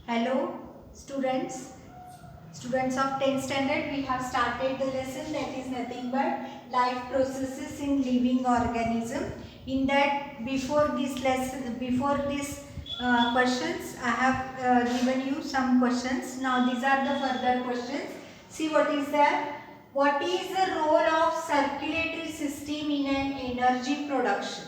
Hello students, students of 10th standard, we have started the lesson that is nothing but life processes in living organism. In that, before this lesson, before this questions, I have given you some questions. Now these are the further questions. See what is there. What is the role of circulatory system in an energy production?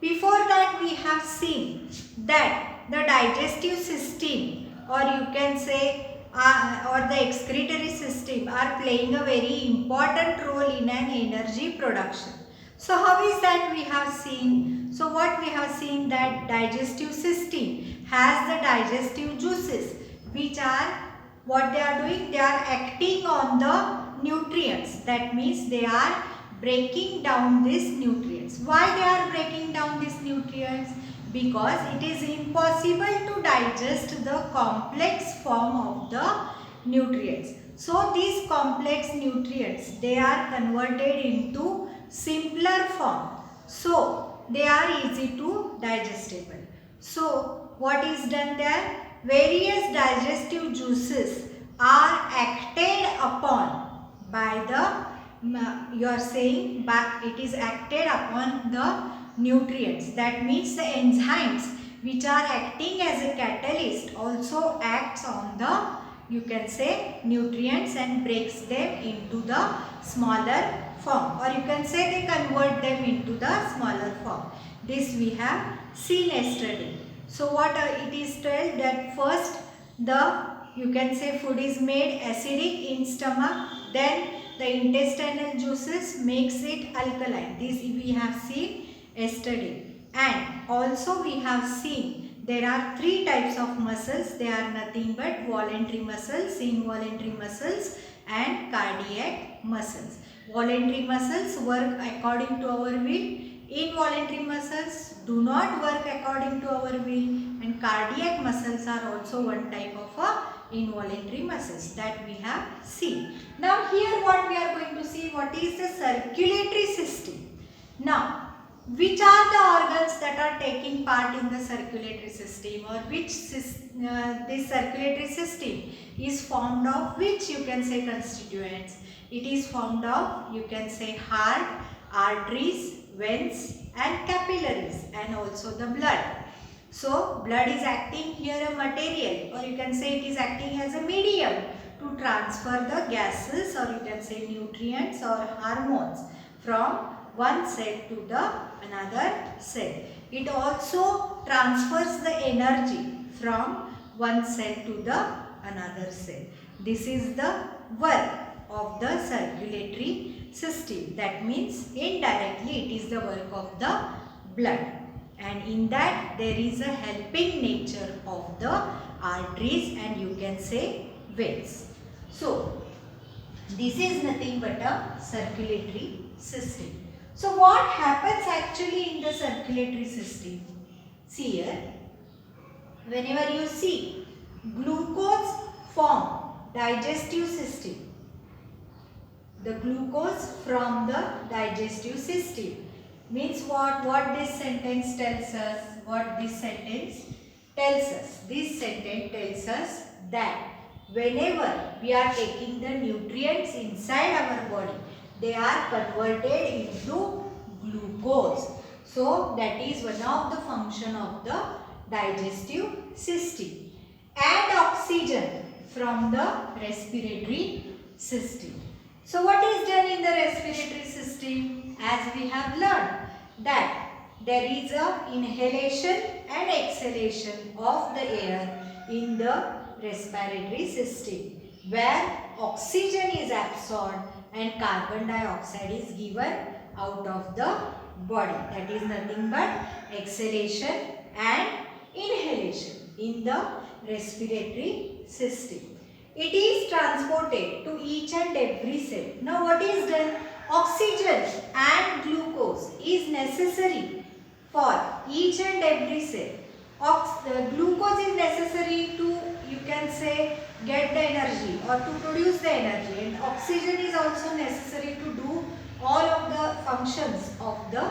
Before that, we have seen that the digestive system, or you can say or the excretory system, are playing a very important role in an energy production. So how is that we have seen? So what we have seen, that digestive system has the digestive juices, which are what they are doing, they are acting on the nutrients. That means they are breaking down these nutrients. Why they are breaking down these nutrients? Because it is impossible to digest the complex form of the nutrients. So these complex nutrients, they are converted into simpler form. So they are easy to digestible. So what is done there? Various digestive juices are acted upon by the, you are saying, but it is acted upon the nutrients. That means the enzymes which are acting as a catalyst also acts on the, you can say, nutrients and breaks them into the smaller form, or you can say they convert them into the smaller form. This we have seen yesterday. So what it is told, that first the, you can say, food is made acidic in stomach, then the intestinal juices makes it alkaline. This we have seen yesterday. And also we have seen there are three types of muscles. They are nothing but voluntary muscles, involuntary muscles and cardiac muscles. Voluntary muscles work according to our will. Involuntary muscles do not work according to our will, and cardiac muscles are also one type of involuntary muscles that we have seen. Now here what we are going to see, what is the circulatory system. Now which are the organs that are taking part in the circulatory system, or which this circulatory system is formed of which, you can say, constituents. It is formed of, you can say, heart, arteries, veins and capillaries, and also the blood. So blood is acting here a material, or you can say it is acting as a medium to transfer the gases, or you can say nutrients or hormones, from one cell to the another cell. It also transfers the energy from one cell to the another cell. This is the work of the circulatory system. That means indirectly it is the work of the blood, and in that there is a helping nature of the arteries and, you can say, veins. So this is nothing but a circulatory system. So what happens actually in the circulatory system? See here, whenever you see glucose form digestive system, the glucose from the digestive system means what this sentence tells us, this sentence tells us that whenever we are taking the nutrients inside our body, they are converted into glucose. So that is one of the function of the digestive system. And oxygen from the respiratory system. So what is done in the respiratory system? As we have learned that there is a inhalation and exhalation of the air in the respiratory system, where oxygen is absorbed and carbon dioxide is given out of the body. That is nothing but exhalation and inhalation in the respiratory system. It is transported to each and every cell. Now what is done? Oxygen and glucose is necessary for each and every cell. Glucose is necessary to, you can say, get the energy or to produce the energy, and oxygen is also necessary to do all of the functions of the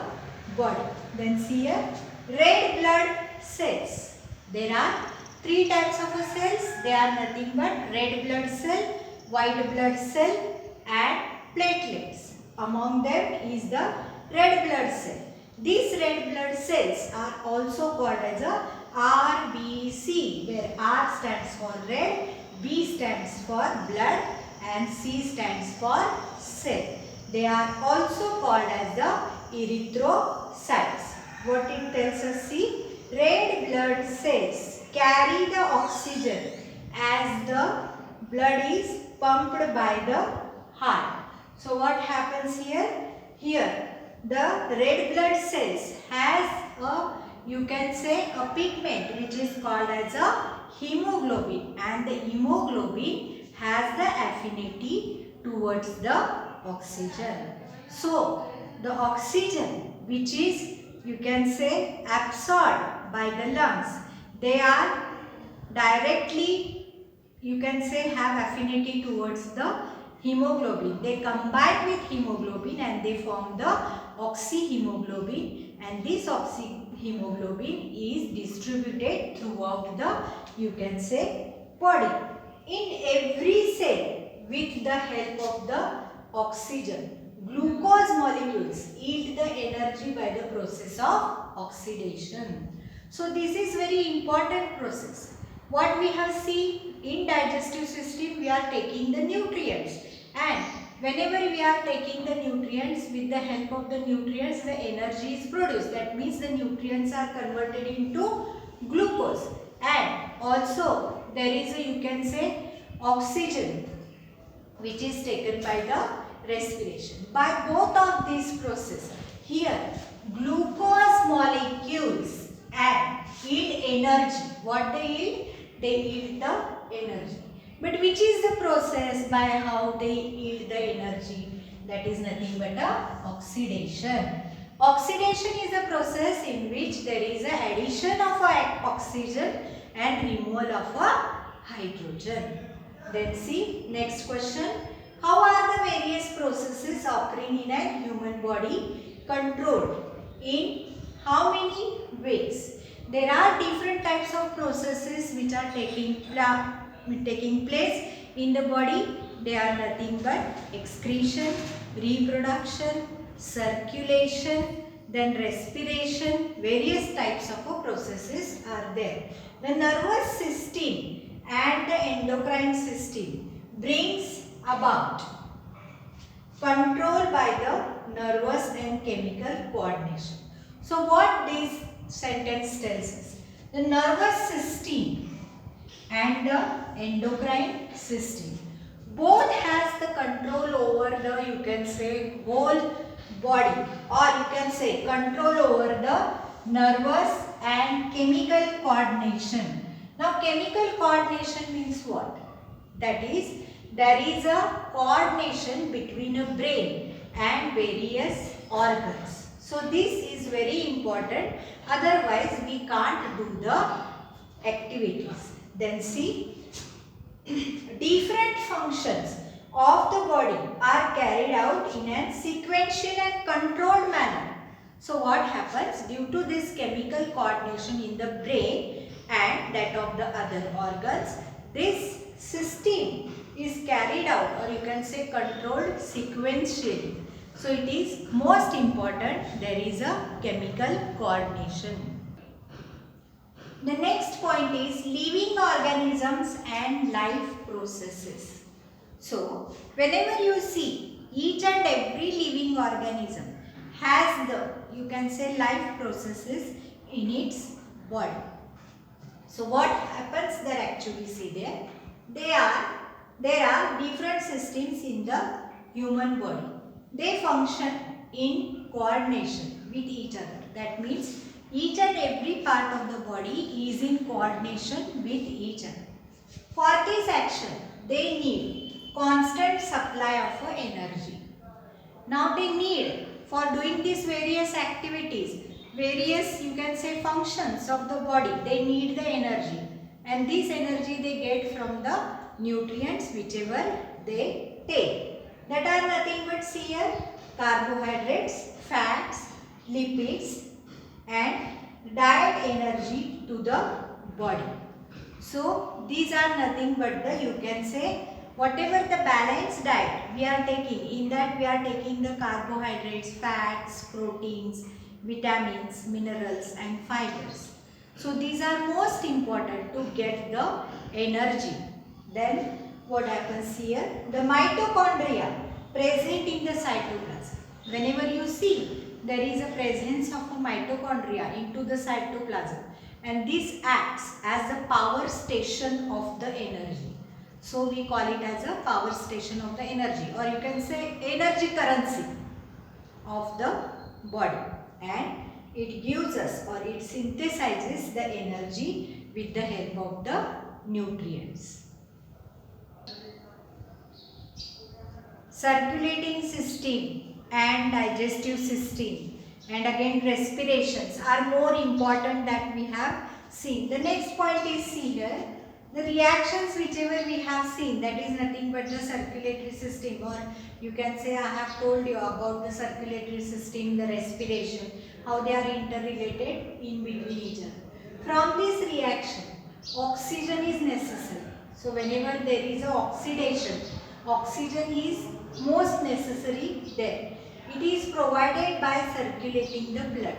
body. Then see here, red blood cells. There are Three types of cells. They are nothing but red blood cell, white blood cell and platelets. Among them is the red blood cell. These red blood cells are also called as a RBC, where R stands for red, B stands for blood and C stands for cell. They are also called as the erythrocytes. What it tells us, see, red blood cells carry the oxygen as the blood is pumped by the heart. So what happens here? Here the red blood cells has a, you can say, a pigment which is called as a hemoglobin, and the hemoglobin has the affinity towards the oxygen. So the oxygen which is, you can say, absorbed by the lungs, they are directly, you can say, have affinity towards the hemoglobin. They combine with hemoglobin and they form the oxyhemoglobin, and this oxyhemoglobin is distributed throughout the, you can say, body. In every cell, with the help of the oxygen, glucose molecules yield the energy by the process of oxidation. So this is very important process. What we have seen in digestive system, we are taking the nutrients, and whenever we are taking the nutrients, with the help of the nutrients, the energy is produced. That means the nutrients are converted into glucose, and also there is a, you can say, oxygen which is taken by the respiration. By both of these processes, here glucose molecules and yield energy. What they yield? They yield the energy. But which is the process by how they yield the energy? That is nothing but oxidation. Oxidation is a process in which there is an addition of oxygen and removal of hydrogen. Then see, next question. How are the various processes occurring in a human body controlled? In how many ways? There are different types of processes which are taking place in the body. They are nothing but excretion, reproduction, circulation, then respiration. Various types of processes are there. The nervous system and the endocrine system brings about control by the nervous and chemical coordination. So what this sentence tells us? The nervous system and the endocrine system both has the control over the, you can say, whole body, or you can say control over the nervous and chemical coordination. Now chemical coordination means what? That is, there is a coordination between a brain and various organs. So this is very important, otherwise we can't do the activities. Then see, different functions of the body are carried out in a sequential and controlled manner. So what happens? Due to this chemical coordination in the brain and that of the other organs, this system is carried out, or you can say controlled sequentially. So it is most important, there is a chemical coordination. The next point is living organisms and life processes. So whenever you see, each and every living organism has the, you can say, life processes in its body. So what happens there actually? See there, there are different systems in the human body. They function in coordination with each other. That means each and every part of the body is in coordination with each other. For this action, they need constant supply of energy. Now they need, for doing these various activities, various, you can say, functions of the body, they need the energy. And this energy they get from the nutrients whichever they take. That are nothing but, see here, carbohydrates, fats, lipids and direct energy to the body. So these are nothing but the, you can say, whatever the balanced diet we are taking, in that we are taking the carbohydrates, fats, proteins, vitamins, minerals and fibers. So these are most important to get the energy. Then what happens here? The mitochondria present in the cytoplasm. Whenever you see there is a presence of a mitochondria into the cytoplasm, and this acts as the power station of the energy. So we call it as a power station of the energy, or you can say energy currency of the body, and it gives us, or it synthesizes the energy with the help of the nutrients. Circulating system and digestive system and again respirations are more important that we have seen. The next point is, see here, the reactions whichever we have seen, that is nothing but the circulatory system, or you can say I have told you about the circulatory system, the respiration, how they are interrelated in between each other. From this reaction, oxygen is necessary. So whenever there is a oxidation, oxygen is most necessary there. It is provided by circulating the blood.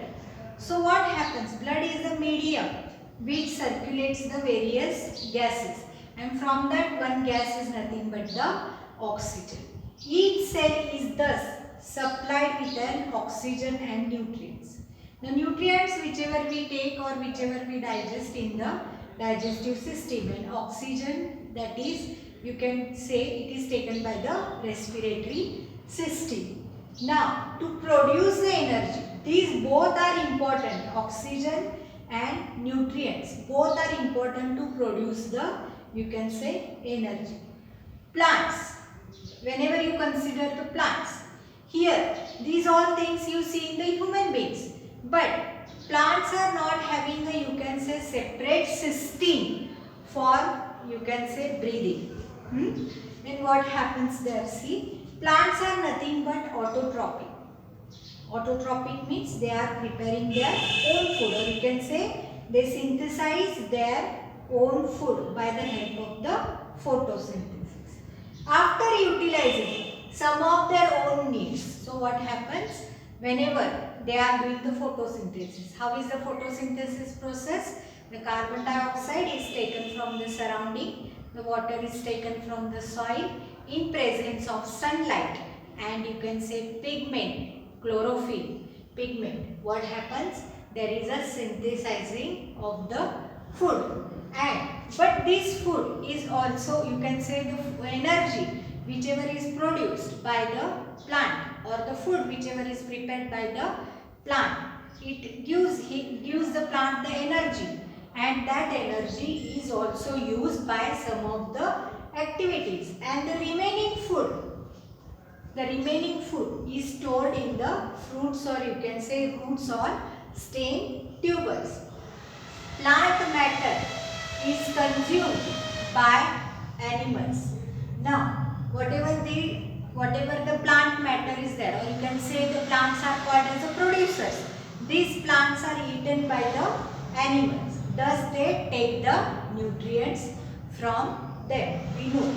So what happens? Blood is the medium which circulates the various gases, and from that one gas is nothing but the oxygen. Each cell is thus supplied with an oxygen and nutrients. The nutrients whichever we take or whichever we digest in the digestive system, and oxygen, that is, you can say it is taken by the respiratory system. Now to produce the energy, these both are important, oxygen and nutrients, both are important to produce the, you can say, energy. Plants, whenever you consider the plants, here these all things you see in the human beings, but plants are not having a, you can say, separate system for, you can say, breathing. Then what happens there? See, plants are nothing but autotrophic. Autotrophic means they are preparing their own food, or you can say they synthesize their own food by the help of the photosynthesis. After utilizing some of their own needs, so what happens? Whenever they are doing the photosynthesis, how is the photosynthesis process? The carbon dioxide is taken from the surrounding, the water is taken from the soil in presence of sunlight, and you can say pigment, chlorophyll, pigment. What happens? There is a synthesizing of the food, and but this food is also, you can say, the energy whichever is produced by the plant, or the food whichever is prepared by the plant. It gives the plant the energy, and that energy is also used by some of the activities, and the remaining food is stored in the fruits, or you can say roots or stem tubers. Plant matter is consumed by animals. Now whatever the plant matter is there, or you can say the plants are called as the producers. These plants are eaten by the animals. Thus they take the nutrients from them, we know.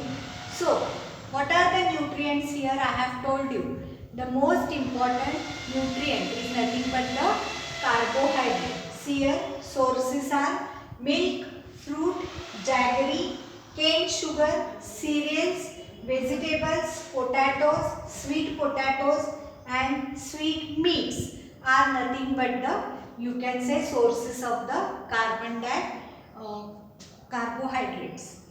So what are the nutrients here? I have told you. The most important nutrient is nothing but the carbohydrates. Here sources are milk, fruit, jaggery, cane sugar, cereals, vegetables, potatoes, sweet potatoes and sweet meats are nothing but the, you can say, sources of the carbohydrates.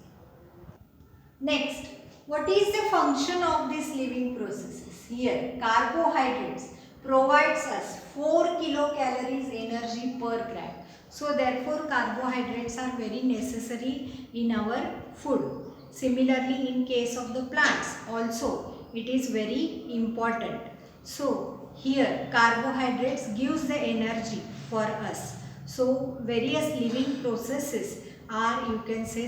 Next, what is the function of these living processes? Here, carbohydrates provides us 4 kilocalories energy per gram. So therefore, carbohydrates are very necessary in our food. Similarly, in case of the plants also, it is very important. So here, carbohydrates gives the energy for us. So various living processes are, you can say,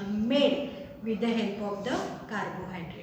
made with the help of the carbohydrates.